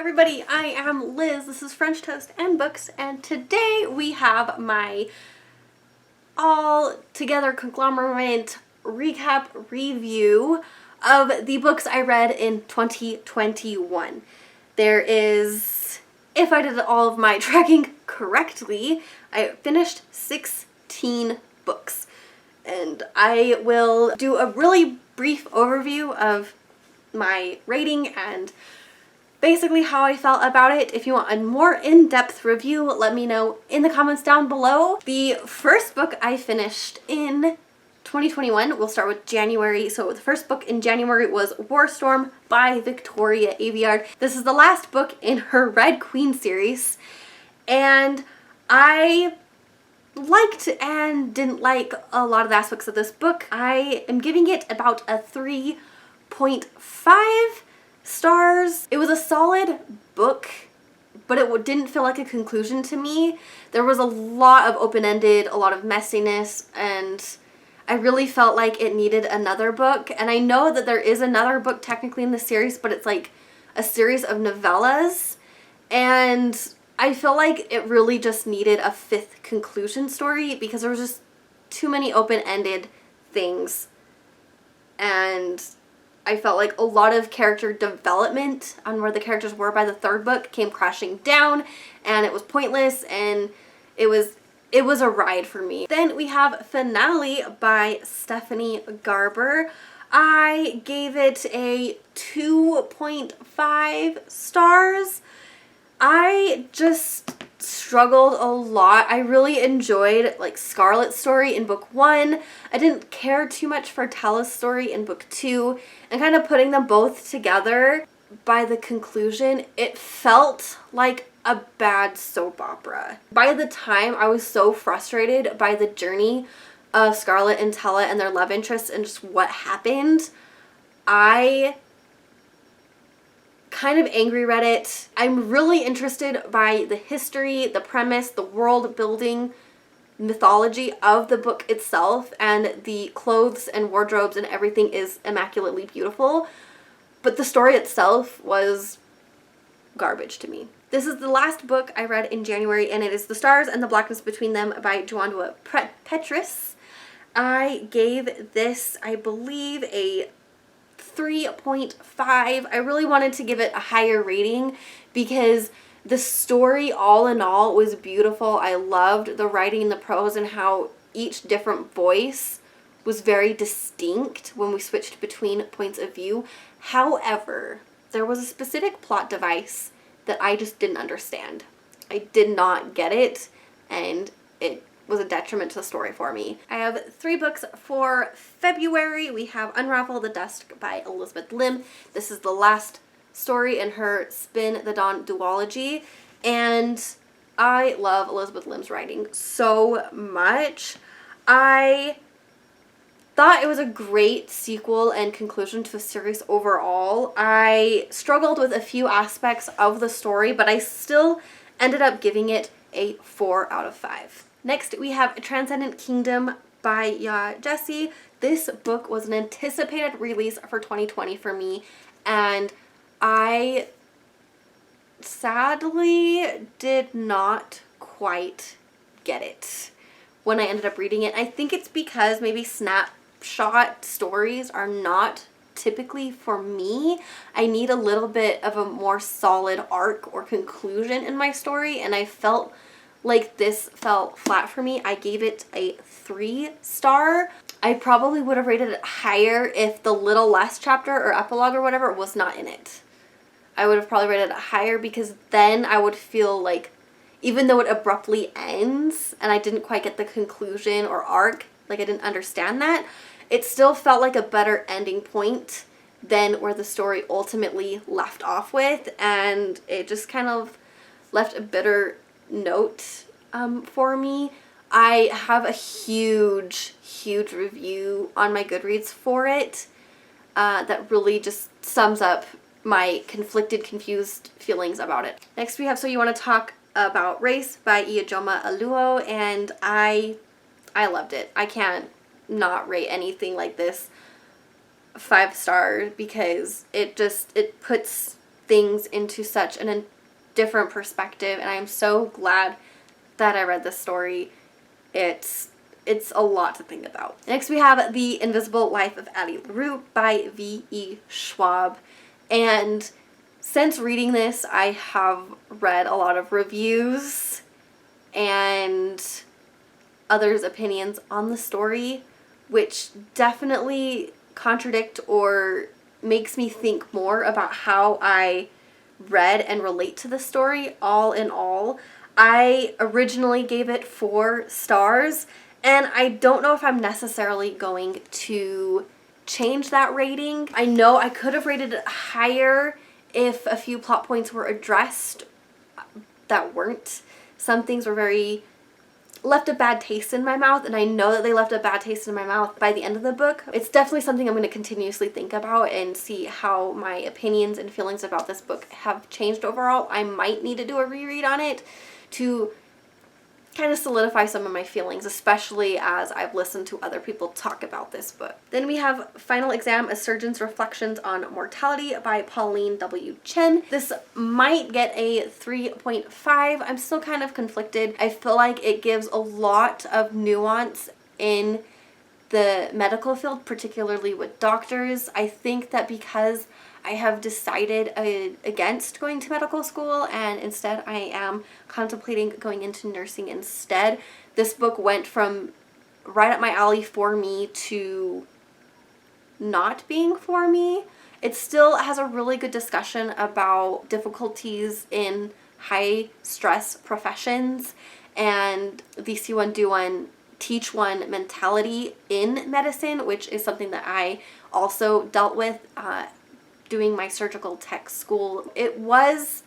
everybody, I am Liz. This is French Toast and Books, and today we have my all-together conglomerate recap review of the books I read in 2021. There is, if I did all of my tracking correctly, I finished 16 books. And I will do a really brief overview of my rating and basically how I felt about it. If you want a more in-depth review, let me know in the comments down below. The first book I finished in 2021, we'll start with January. So the first book in January was War Storm by Victoria Aveyard. This is the last book in her Red Queen series, and I liked and didn't like a lot of the aspects of this book. I am giving it about a 3.5 stars. It was a solid book, but it didn't feel like a conclusion to me. There was a lot of open-ended, a lot of messiness, and I really felt like it needed another book. And I know that there is another book technically in the series, but it's like a series of novellas, and I feel like it really just needed a fifth conclusion story because there was just too many open-ended things, and I felt like a lot of character development on where the characters were by the third book came crashing down, and it was pointless, and it was a ride for me. Then we have Finale by Stephanie Garber. I gave it a 2.5 stars. I just struggled a lot. I really enjoyed like Scarlet's story in book 1. I didn't care too much for Talla's story in book 2, and kind of putting them both together by the conclusion, it felt like a bad soap opera. By the time I was so frustrated by the journey of Scarlet and Talla and their love interests and just what happened, I kind of angry read it. I'm really interested by the history, the premise, the world building, mythology of the book itself, and the clothes and wardrobes and everything is immaculately beautiful, but the story itself was garbage to me. This is the last book I read in January, and it is The Stars and the Blackness Between Them by Joandua Petrus. I gave this, I believe, a 3.5. I really wanted to give it a higher rating because the story all in all was beautiful. I loved the writing and the prose and how each different voice was very distinct when we switched between points of view. However, there was a specific plot device that I just didn't understand. I did not get it, and it was a detriment to the story for me. I have 3 books for February. We have Unravel the Dusk by Elizabeth Lim. This is the last story in her Spin the Dawn duology, and I love Elizabeth Lim's writing so much. I thought it was a great sequel and conclusion to the series overall. I struggled with a few aspects of the story, but I still ended up giving it a 4 out of 5. Next, we have Transcendent Kingdom by Ya Jessie. This book was an anticipated release for 2020 for me, and I sadly did not quite get it when I ended up reading it. I think it's because maybe snapshot stories are not typically for me. I need a little bit of a more solid arc or conclusion in my story, and I felt like this fell flat for me. I gave it a 3 star. I probably would have rated it higher if the little last chapter or epilogue or whatever was not in it. I would have probably rated it higher because then I would feel like, even though it abruptly ends and I didn't quite get the conclusion or arc, like I didn't understand that, it still felt like a better ending point than where the story ultimately left off with, and it just kind of left a bitter note for me. I have a huge review on my Goodreads for it that really just sums up my conflicted, confused feelings about it. Next we have So You Want to Talk About Race by Ijeoma Oluo, and I loved it. I can't not rate anything like this 5 stars because it puts things into such a different perspective, and I'm so glad that I read this story. It's a lot to think about. Next we have The Invisible Life of Addy LaRue by V.E. Schwab. And since reading this, I have read a lot of reviews and others' opinions on the story, which definitely contradict or makes me think more about how I read and relate to the story. All in all, I originally gave it 4 stars, and I don't know if I'm necessarily going to change that rating. I know I could have rated it higher if a few plot points were addressed that weren't. Some things were left a bad taste in my mouth, and I know that they left a bad taste in my mouth by the end of the book. It's definitely something I'm going to continuously think about and see how my opinions and feelings about this book have changed overall. I might need to do a reread on it to kind of solidify some of my feelings, especially as I've listened to other people talk about this book. Then we have Final Exam: A Surgeon's Reflections on Mortality by Pauline W. Chen. This might get a 3.5. I'm still kind of conflicted. I feel like it gives a lot of nuance in the medical field, particularly with doctors. I think that because I have decided against going to medical school and instead I am contemplating going into nursing instead, this book went from right up my alley for me to not being for me. It still has a really good discussion about difficulties in high stress professions and the see one, do one, teach one mentality in medicine, which is something that I also dealt with doing my surgical tech school. It was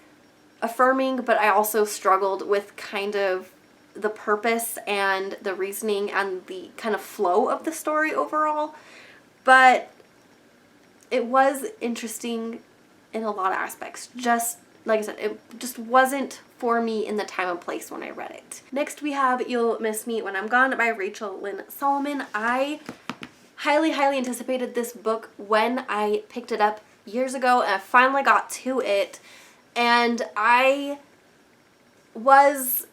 affirming, but I also struggled with kind of the purpose and the reasoning and the kind of flow of the story overall. But it was interesting in a lot of aspects. Just like I said, it just wasn't for me in the time and place when I read it. Next we have You'll Miss Me When I'm Gone by Rachel Lynn Solomon. I highly anticipated this book when I picked it up years ago, and I finally got to it, and I was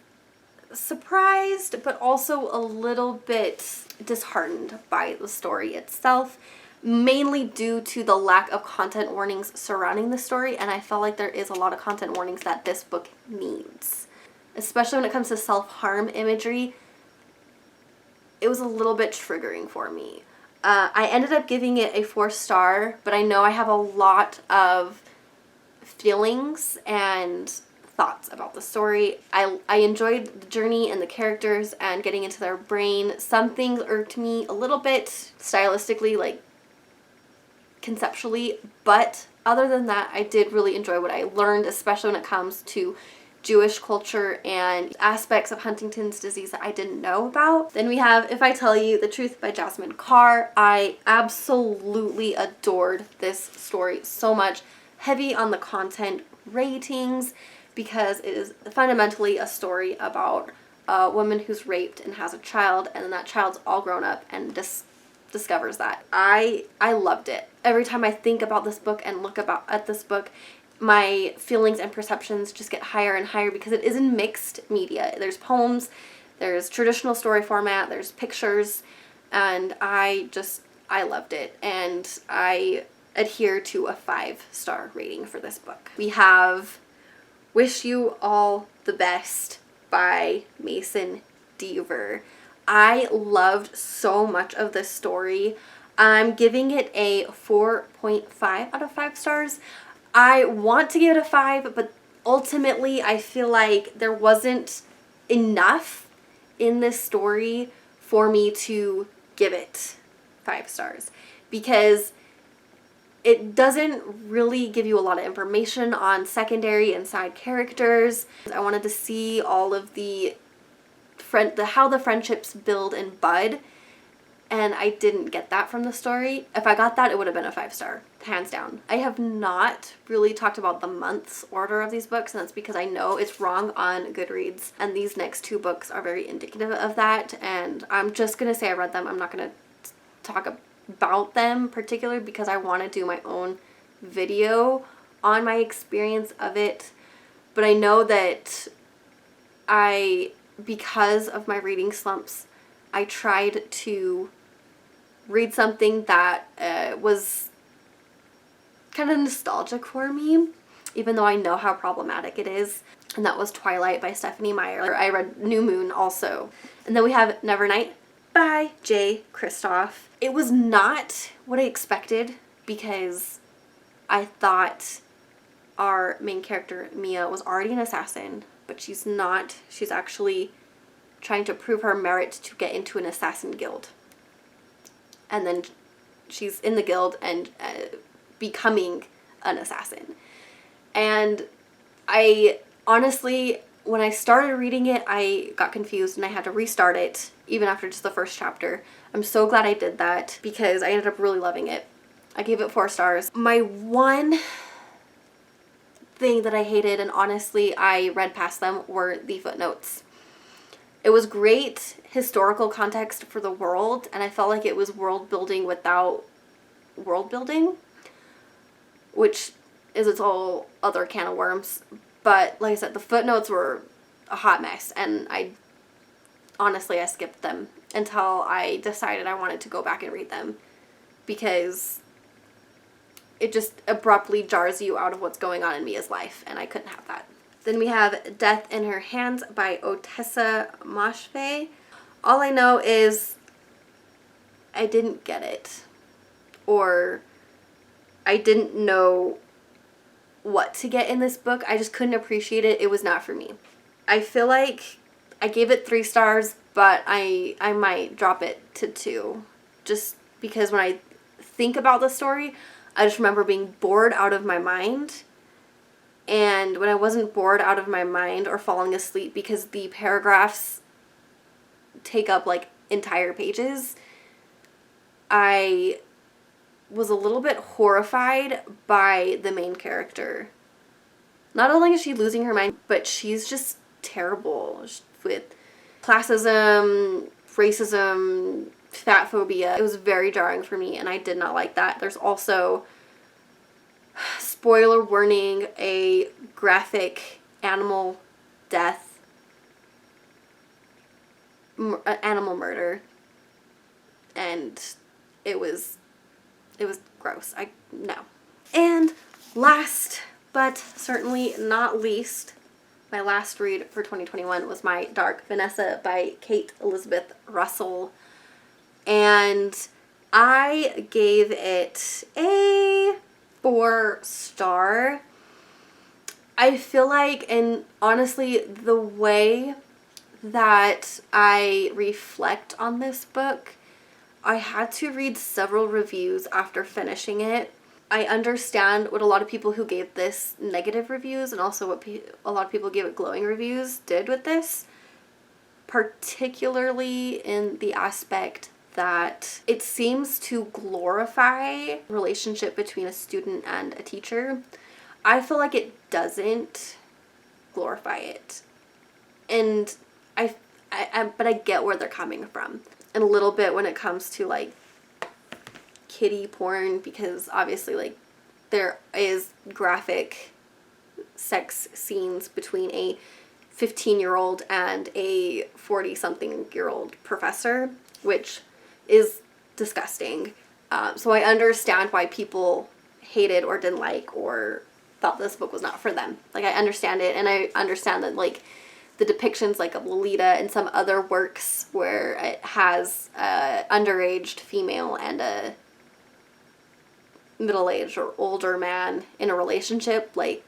surprised but also a little bit disheartened by the story itself, mainly due to the lack of content warnings surrounding the story, and I felt like there is a lot of content warnings that this book needs, especially when it comes to self-harm imagery. It was a little bit triggering for me. I ended up giving it a 4-star, but I know I have a lot of feelings and thoughts about the story. I enjoyed the journey and the characters and getting into their brain. Some things irked me a little bit stylistically, like conceptually, but other than that, I did really enjoy what I learned, especially when it comes to Jewish culture and aspects of Huntington's disease that I didn't know about. Then we have If I Tell You the Truth by Jasmine Carr. I absolutely adored this story so much. Heavy on the content ratings because it is fundamentally a story about a woman who's raped and has a child, and then that child's all grown up and discovers that. I loved it. Every time I think about this book and look at this book, my feelings and perceptions just get higher and higher because it is in mixed media. There's poems, there's traditional story format, there's pictures, and I loved it, and I adhere to a 5-star rating for this book. We have Wish You All the Best by Mason Deaver. I loved so much of this story. I'm giving it a 4.5 out of 5 stars. I want to give it a 5, but ultimately I feel like there wasn't enough in this story for me to give it 5 stars because it doesn't really give you a lot of information on secondary and side characters. I wanted to see all of how the friendships build and bud, and I didn't get that from the story. If I got that, it would have been a 5-star, hands down. I have not really talked about the month's order of these books, and that's because I know it's wrong on Goodreads, and these next 2 books are very indicative of that, and I'm just going to say I read them. I'm not going to talk about them particularly because I want to do my own video on my experience of it, but I know that because of my reading slumps, I tried to read something that was kind of nostalgic for me, even though I know how problematic it is. And that was Twilight by Stephanie Meyer. I read New Moon also. And then we have Nevernight by J. Kristoff. It was not what I expected because I thought our main character, Mia, was already an assassin, but she's not. She's actually trying to prove her merit to get into an assassin guild. And then she's in the guild and becoming an assassin. And I honestly, when I started reading it, I got confused and I had to restart it even after just the first chapter. I'm so glad I did that because I ended up really loving it. I gave it 4 stars. My one thing that I hated, and honestly I read past them, were the footnotes. It was great historical context for the world, and I felt like it was world building without world building, which is its whole other can of worms. But like I said, the footnotes were a hot mess, and I skipped them until I decided I wanted to go back and read them because it just abruptly jars you out of what's going on in Mia's life, and I couldn't have that. Then we have Death in Her Hands by Otessa Moshfegh. All I know is I didn't get it, or I didn't know what to get in this book. I just couldn't appreciate it. It was not for me. I feel like I gave it 3 stars, but I might drop it to 2, just because when I think about the story, I just remember being bored out of my mind. And when I wasn't bored out of my mind or falling asleep because the paragraphs take up like entire pages, I was a little bit horrified by the main character. Not only is she losing her mind, but she's just terrible with classism, racism, fat phobia. It was very jarring for me, and I did not like that. There's also, spoiler warning, a graphic animal death, animal murder, and it was gross. No. And last but certainly not least, my last read for 2021 was my Dark Vanessa by Kate Elizabeth Russell. And I gave it a 4-star. I feel like, and honestly, the way that I reflect on this book, I had to read several reviews after finishing it. I understand what a lot of people who gave this negative reviews and also what a lot of people gave it glowing reviews did with this, particularly in the aspect that it seems to glorify relationship between a student and a teacher. I feel like it doesn't glorify it. And but I get where they're coming from. And a little bit when it comes to like kiddie porn, because obviously like there is graphic sex scenes between a 15-year-old and a 40-something-year-old professor, which is disgusting. So I understand why people hated or didn't like or thought this book was not for them. Like, I understand it, and I understand that like the depictions like of Lolita and some other works where it has a underaged female and a middle-aged or older man in a relationship, like,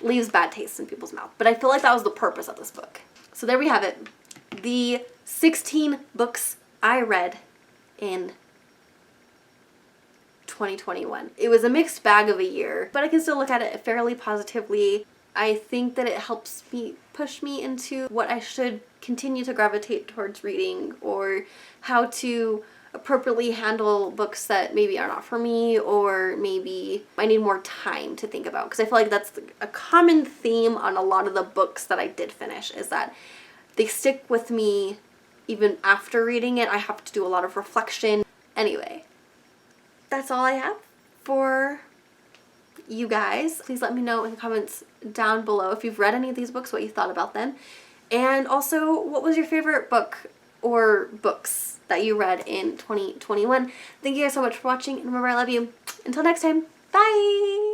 leaves bad taste in people's mouth. But I feel like that was the purpose of this book. So there we have it. The 16 books I read in 2021. It was a mixed bag of a year, but I can still look at it fairly positively. I think that it helps me push me into what I should continue to gravitate towards reading, or how to appropriately handle books that maybe are not for me, or maybe I need more time to think about. Because I feel like that's a common theme on a lot of the books that I did finish, is that they stick with me even after reading it. I have to do a lot of reflection. Anyway, that's all I have for you guys. Please let me know in the comments down below if you've read any of these books, what you thought about them. And also, what was your favorite book or books that you read in 2021? Thank you guys so much for watching, and remember, I love you. Until next time, bye!